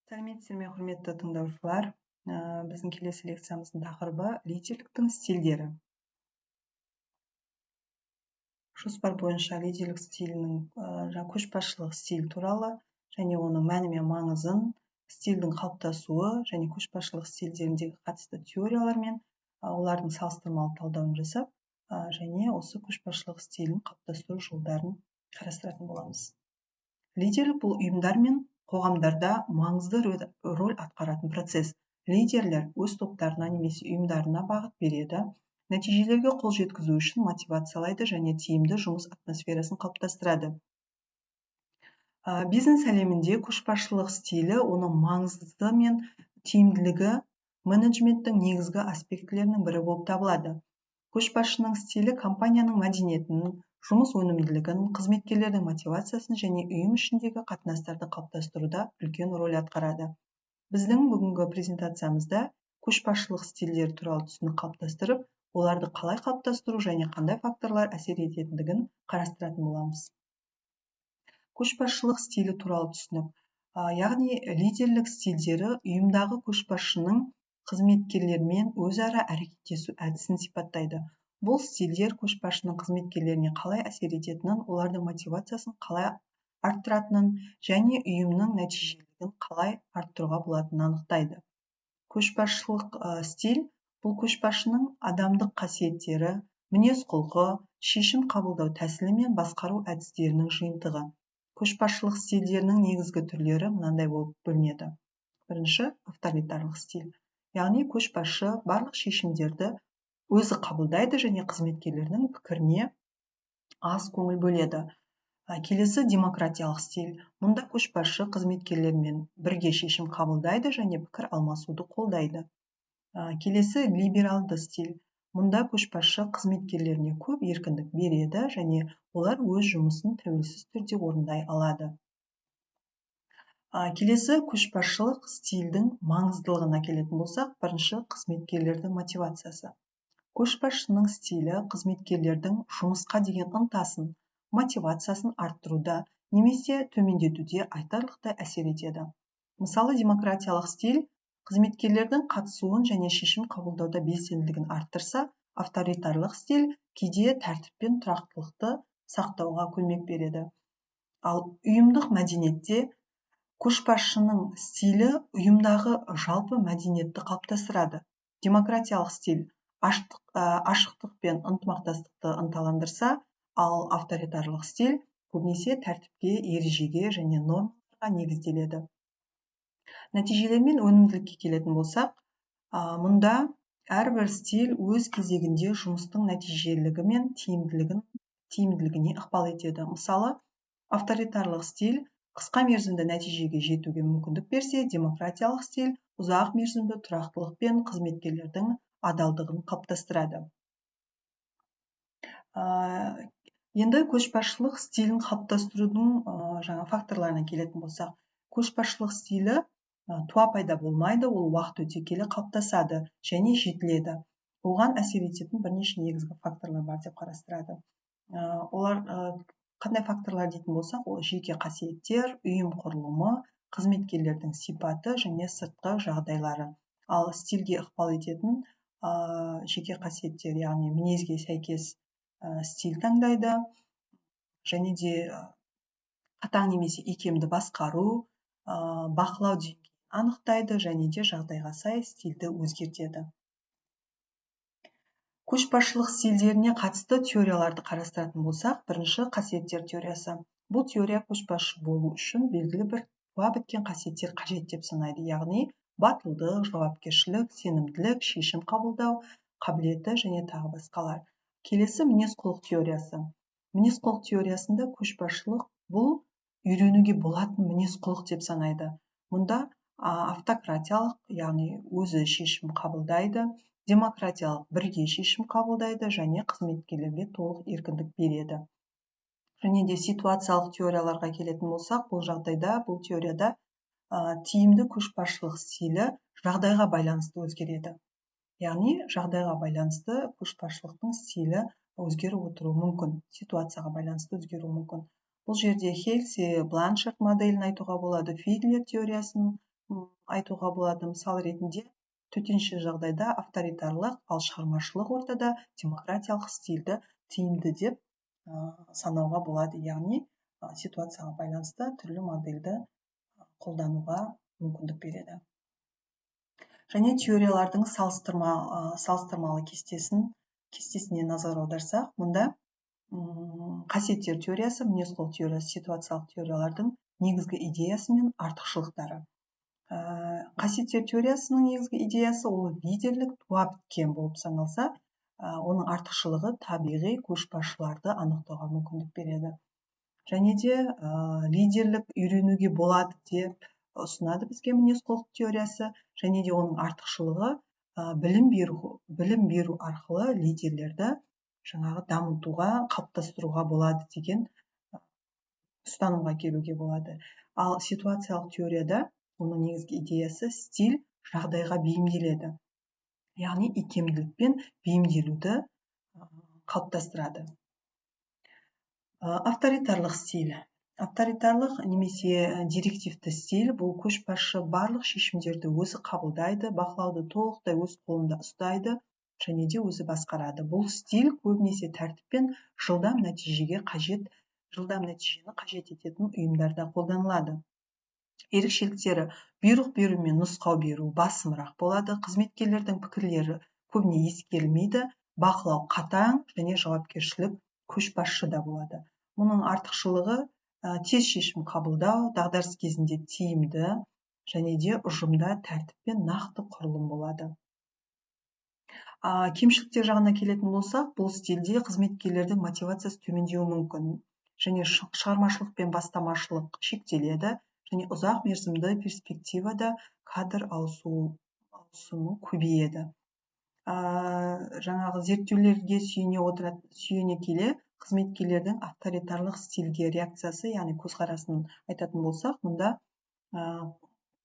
Сәлеметсіздер ме, құрметті тыңдаушылар. Біздің келесі лекциямыздың тақырыбы лидерліктің стильдері. Жоспар бойынша лидерлік стилінің көшбасшылық стиль туралы және оның мәні мен маңызын, стильдің қалыптасуы және көшбасшылық стильдеріндегі қатысты теориялар мен олардың салыстырмалы талдауын жасап, және осы көшбасшылық стилін қалыптастыру жолдарын қарастыратын боламыз. Лидерлік бұл ұйымдар мен қоғамдарда маңызды роль атқаратын процесс. Лидерлер өз топтарына немесе ұйымдарына бағыт береді, нәтижелерге қол жеткізу үшін мотивациялайды және тиімді жұмыс атмосферасын қалыптастырады. Бизнес әлемінде көшбасшылық стилі оның маңыздылығы мен тиімділігі менеджменттің негізгі аспектілерінің бірі болып табылады. Көшбасшының стилі компанияның мәдениетін, жұмыс өнімділігін, қызметкерлердің мотивациясын және ұйым ішіндегі қатынастарды қалыптастыруда үлкен роль атқарады. Біздің бүгінгі презентациямызда көшбасшылық стильдер туралы түсінік қалыптастырып, оларды қалай қалыптастыру және қандай факторлар әсер ететіндігін қарастыратын боламыз. Көшбасшылық стилі туралы түсінік, яғни лидерлік стильдері ұйымдағы көшбасшының қызметкерлермен өзара әрекеттесу әдісін сипаттайды. Бұл стильдер көшбасшының қызметкерлеріне қалай әсер ететінін, олардың мотивациясын қалай арттыратынын және ұйымның нәтижелілігін қалай арттыруға болатынын анықтайды. Көшбасшылық стиль бұл көшбасшының адамдық қасиеттері, мінез-құлқы, шешім қабылдау тәсілі мен басқару әдістерінің жиынтығы. Көшбасшылық стильдерінің негізгі түрлері мынандай болып бөлінеді. Бірінші, авторитарлық стиль. Яғни көшбасшы барлық шешімдерді өзі қабылдайды және қызметкерлердің пікіріне аз көңіл бөледі. Келесі, демократиялық стиль. Мұнда көшбасшы қызметкерлермен бірге шешім қабылдайды және пікір алмасуды қолдайды. Келесі, либералды стиль. Мұнда көшбасшы қызметкерлеріне көп еркіндік береді және олар өз жұмысын тәуелсіз түрде орындай алады. Келесі, көшбасшылық стильдің маңыздылығына келетін болсақ, бірінші, қызметкерлердің мотивациясы. Көшбасшының стилі қызметкерлердің жұмысқа деген ынтасын, мотивациясын арттыруда немесе төмендетуде айтарлықтай әсер етеді. Мысалы, демократиялық стиль қызметкерлердің қатысуын және шешім қабылдауда белсенділігін арттырса, авторитарлық стиль кейде тәртіп пен тұрақтылықты сақтауға көмек береді. Ал ұйымдық мәдениетте көшбасшының стилі ұйымдағы жалпы мәдениетті қалыптастырады. Демократиялық стиль ашықтық пен ынтымақтастықты ынталандырса, ал авторитарлық стиль көбінесе тәртіпке, ережеге және нормаларға негізделеді. Нәтижелер мен өнімділікке келетін болсақ, мұнда әрбір стиль өз кезегінде жұмыстың нәтижелілігі мен тиімділігіне ықпал етеді. Мысалы, авторитарлық стиль қысқа мерзімді нәтижеге жетуге мүмкіндік берсе, демократиялық стиль ұзақ мерзімді тұрақтылық пен қызметкерлердің адалдығын қалыптастырады. Енді көшбасшылық стилін қалыптастырудың факторларына келетін болсақ, көшбасшылық стилі туа пайда болмайды, ол уақыт өте келе қалыптасады және жетіледі. Оған әсер ететін бірнеше негізгі факторлар бар деп қарастырады. Олар қандай факторлар дейтін болсақ, ол жеке қасиеттер, ұйым құрылымы, қызметкерлердің сипаты және сыртқы жағдайлары. Ал стильге ықпал ететін жеке қасиеттер, яғни мінезге сәйкес стиль таңдайды, және де қатаң немесе икемді басқару, бақылау деңгейін анықтайды және де жағдайға сай стильді өзгертеді. Көшбасшылық стильдеріне қатысты теорияларды қарастыратын болсақ, бірінші, қасиеттер теориясы. Бұл теория көшбасшы болу үшін белгілі бір туа біткен қасиеттер қажет деп санайды, яғни батылдық, жауапкершілік, сенімділік, шешім қабылдау қабілеті және тағы басқалар. Келесі, мінез-құлық теориясы. Мінез-құлық теориясында көшбасшылық бұл үйренуге болатын мінез-құлық деп санайды. Мұнда автократиялық, яғни өзі шешім қабылдайды, демократиялық бірге шешім қабылдайды және қызметкерлерге толық еркіндік береді. Және де ситуациялық теорияларға келетін болсақ, бұл теорияда тиімді көшбасшылық стилі жағдайға байланысты өзгереді. Яғни жағдайға байланысты көшбасшылықтың стилі өзгеріп отыруы мүмкін, ситуацияға байланысты өзгеруі мүмкін. Бұл жерде Хельси, Бланшард моделін айтуға болады, Фидлер теориясын айтуға болады мысал ретінде төтенше жағдайда авторитарлық ал шығармашылық ортада демократиялық стильді тиімді деп санауға болады, яғни ситуацияға байланысты түрлі модельді қолдануға мүмкіндік береді. Және теориялардың салыстырмалы кестесіне назар аударсақ, мұнда қасиеттер теориясы, мінез-құлық теориясы, ситуациялық теориялардың негізгі идеясы мен артықшылықтары. Қасиеттер теориясының негізгі идеясы ол лидерлік туа біткен болып саналса, оның артықшылығы табиғи көшбасшыларды анықтауға мүмкіндік береді. Және де лидерлік үйренуге болады деп ұсынады бізге мінез-құлық теориясы, және де оның артықшылығы білім беру арқылы лидерлерді жаңағы дамытуға, қалыптастыруға болады деген ұстанымға келуге болады. Ал ситуациялық теорияда оның негізгі идеясы стиль жағдайға бейімделеді. Яғни икемділікпен бейімделуді қалыптастырады. Авторитарлық стиль. Авторитарлық немесе директивті стиль бұл көшбасшы барлық шешімдерді өзі қабылдайды, бақылауды толықтай өз қолында ұстайды және де өзі басқарады. Бұл стиль көбінесе тәртіппен жылдам нәтижені қажет ететін ұйымдарда қолданылады. Ерекшеліктері бұйрық беру мен нұсқау беру басымырақ болады, қызметкерлердің пікірлері көбіне ескерілмейді, бақылау қатаң және жауапкершілік көшбасшыда болады. Мұның артықшылығы тез шешім қабылдау, дағдарыс кезінде тиімді және де ұжымда тәртіп пен нақты құрылым болады. Кемшіліктер жағына келетін болсақ, бұл стильде қызметкерлердің мотивациясы төмендеуі мүмкін және шығармашылық пен бастамашылық шектеледі және ұзақ мерзімді перспективада кадр ауысуы көбейеді. Жаңағы зерттеулерге сүйене келе қызметкерлердің авторитарлық стильге реакциясы, яғни көзқарасын айтатын болсақ, мұнда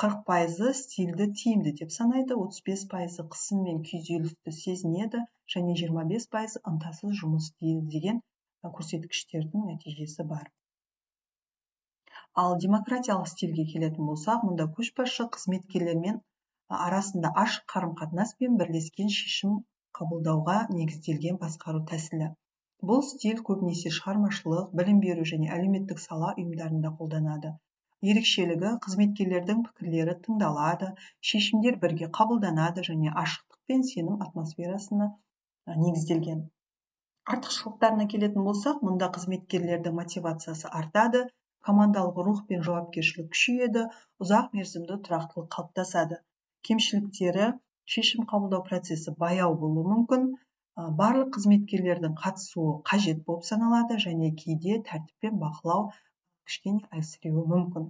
40% стильді тиімді деп санайды, 35% қысым мен күйзелісті сезінеді және 25% ынтасыз жұмыс істейді деген көрсеткіштердің нәтижесі бар. Ал демократиялық стильге келетін болсақ, мұнда көшбасшы қызметкерлермен арасында ашық қарым-қатынас пен бірлескен шешім қабылдауға негізделген басқару тәсілі. Бұл стиль көбінесе шығармашылық, білім беру және әлеуметтік сала ұйымдарында қолданады. Ерекшелігі қызметкерлердің пікірлері тыңдалады, шешімдер бірге қабылданады және ашықтық пен сенім атмосферасына негізделген. Артықшылықтарына келетін болсақ, мұнда қызметкерлердің мотивациясы артады, командалық рух пен жауапкершілік күшейеді, ұзақ мерзімді тұрақтылық қалыптасады. Кемшіліктері шешім қабылдау процесі баяу болуы мүмкін, барлық қызметкерлердің қатысуы қажет болып саналады және кейде тәртіп пен бақылау кішкене әлсіреуі мүмкін.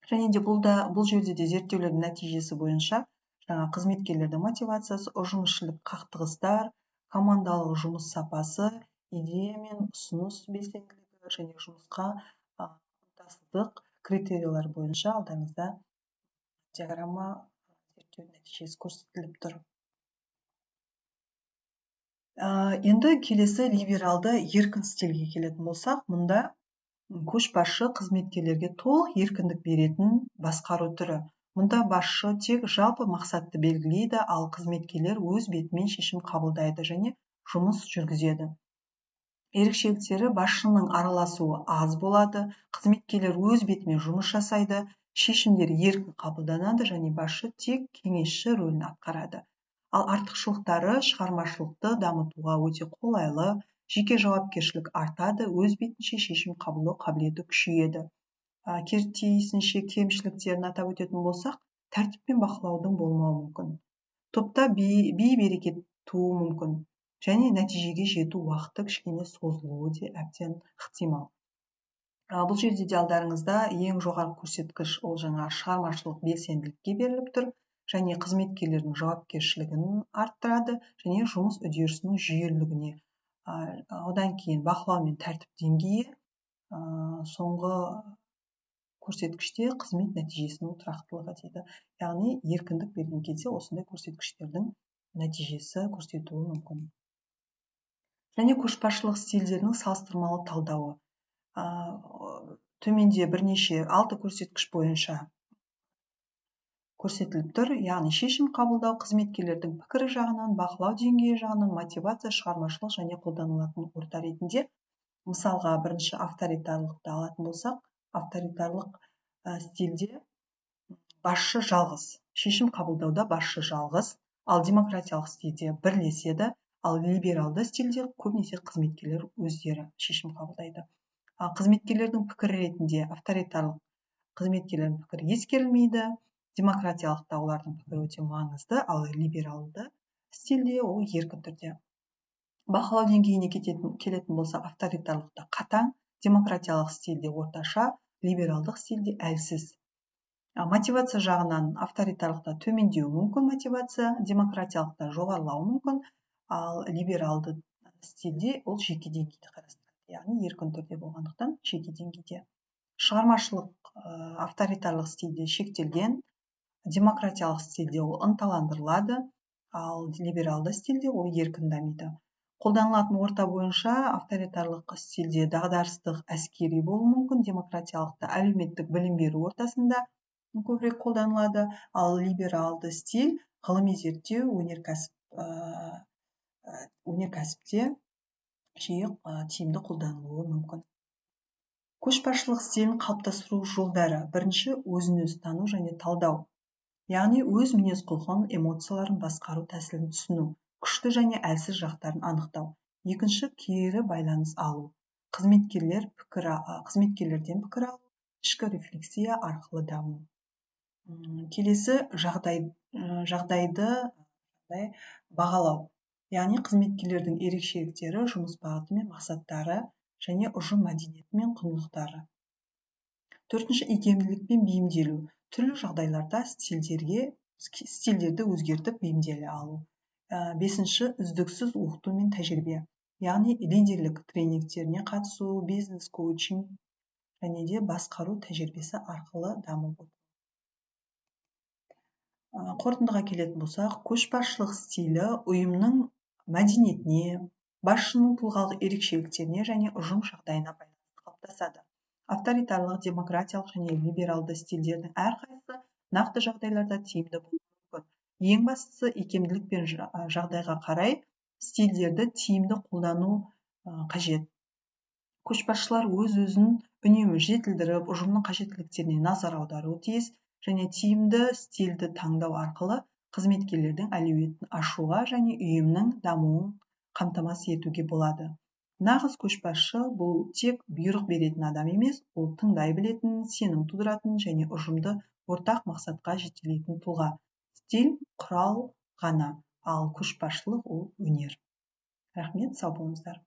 Және де бұл жерде де зерттеулердің нәтижесі бойынша қызметкерлердің мотивациясы, ұжымшылдық қақтығыстар, командалық жұмыс сапасы, идея мен ұсыныс белсенділігі және жұмысқа ынтасыздық критериялар бойынша алдарыңызда диаграмма зерттеу нәтижесі көрсетіліп тұр. Енді келесі либералды еркін стильге келетін болсақ, мұнда көшбасшы қызметкерлерге толық еркіндік беретін басқару түрі. Мұнда басшы тек жалпы мақсатты белгілейді, ал қызметкерлер өз бетімен шешім қабылдайды және жұмыс жүргізеді. Ерекшеліктері басшының араласуы аз болады, қызметкерлер өз бетімен жұмыс жасайды, шешімдер еркін қабылданады және басшы тек кеңесші рөлін атқарады. Ал артықшылықтары шығармашылықты дамытуға өте қолайлы, жеке жауапкершілік артады, өз бетінше шешім қабылдау қабілеті күшейеді. Тиісінше кемшіліктерін атап өтетін болсақ, тәртіп пен бақылаудың болмауы мүмкін. Топта бей-берекет тууы мүмкін және нәтижеге жету уақыты кішкене созылуы де әбден ықтимал. Бұл жерде де алдарыңызда ең жоғары көрсеткіш ол жаңа шығармашылық белсенділікке беріліп тұр және қызметкерлердің жауапкершілігін арттырады және жұмыс үдерісінің жүйелілігіне. Одан кейін бақылау мен тәртіп деңгейі соңғы көрсеткіште қызмет нәтижесінің тұрақтылығы дейді. Яғни еркіндік берген кезде осындай көрсеткіштердің нәтижесі көрсетуі мүмкін. Және көшбасшылық стильдерінің салыстырмалы талдауы. Төменде бірнеше 6 көрсеткіш бойынша көрсетіліп тұр. Яғни шешім қабылдау қызметкерлердің пікірі жағынан, бақылау деңгейі жағынан, мотивация, шығармашылық және қолданылатын орта ретінде. Мысалға, бірінші авторитарлықты алатын болсақ, авторитарлық стильде басшы жалғыз, шешім қабылдауда басшы жалғыз, ал демократиялық стильде бірлеседі, ал либералды стильде көбінесе қызметкерлер өздері шешім қабылдайды. Қызметкерлердің пікірі ретінде авторитарлық қызметкерлердің пікірі ескерілмейді, демократиялықта олардың пікірі өте маңызды, ал либералды стильде ол еркін түрде. Бақылау деңгейіне келетін болса, авторитарлықта қатаң, демократиялық стильде орташа, либералдық стильде әлсіз. Мотивация жағынан авторитарлықта төмендеуі мүмкін мотивация, демократиялықта жоғарылауы мүмкін, ал либералды стильде ол жеке деңгейде қарастырады, яғни еркін түрде болғандықтан жеке деңгейде. Шығармашылық авторитарлық стильде шектелген, демократиялық стильде ол ынталандырылады, ал либералды стильде ол еркін дамиды. Қолданылатын орта бойынша авторитарлық стильде дағдарыстық әскери болуы мүмкін, демократиялықта әлеуметтік білім беру ортасында көбірек қолданылады, ал либералды стиль ғылыми зерттеу, өнеркәсіпте жиі тиімді қолданылуы мүмкін. Көшбасшылық стилін қалыптастыру жолдары: бірінші, өзін өзі тану және талдау, яғни өз мінез құлқын, эмоцияларын басқару тәсілін түсіну, күшті және әлсіз жақтарын анықтау. Екінші, кері байланыс алу, қызметкерлерден пікір алу, ішкі рефлексия арқылы даму. Келесі, жағдайды бағалау, яғни қызметкерлердің ерекшеліктері, жұмыс бағыты мен мақсаттары және ұжым мәдениеті мен құндылықтары. Төртінші, икемділікпен бейімделу, түрлі жағдайларда стильдерді өзгертіп бейімделе алу. Бесінші, үздіксіз оқыту мен тәжірибе, яғни лидерлік тренингтеріне қатысу, бизнес коучинг және де басқару тәжірибесі арқылы дамып отыр. Қорытындыға келетін болсақ, көшбасшылық стилі ұйымның мәдениетіне, басшының тұлғалық ерекшеліктеріне және ұжым жағдайына байланысты қалыптасады. Авторитарлық, демократиялық және либералды стильдердің әрқайсысы нақты жағдайларда тиімді болуы мүмкін. Ең бастысы, икемділік пен жағдайға қарай стильдерді тиімді қолдану қажет. Көшбасшылар өз-өзін үнемі жетілдіріп, ұжымның қажеттіліктеріне назар аударуы тиіс және тиімді стильді таңдау арқылы қызметкерлердің әлеуетін ашуға және ұйымның дамуын қамтамасыз етуге болады. Нағыз көшбасшы бұл тек бұйрық беретін адам емес, ол тыңдай білетін, сенім тудыратын және ұжымды ортақ мақсатқа жетелейтін тұлға. Стиль құрал ғана, ал көшбасшылық ол өнер. Рахмет, сау болыңыздар.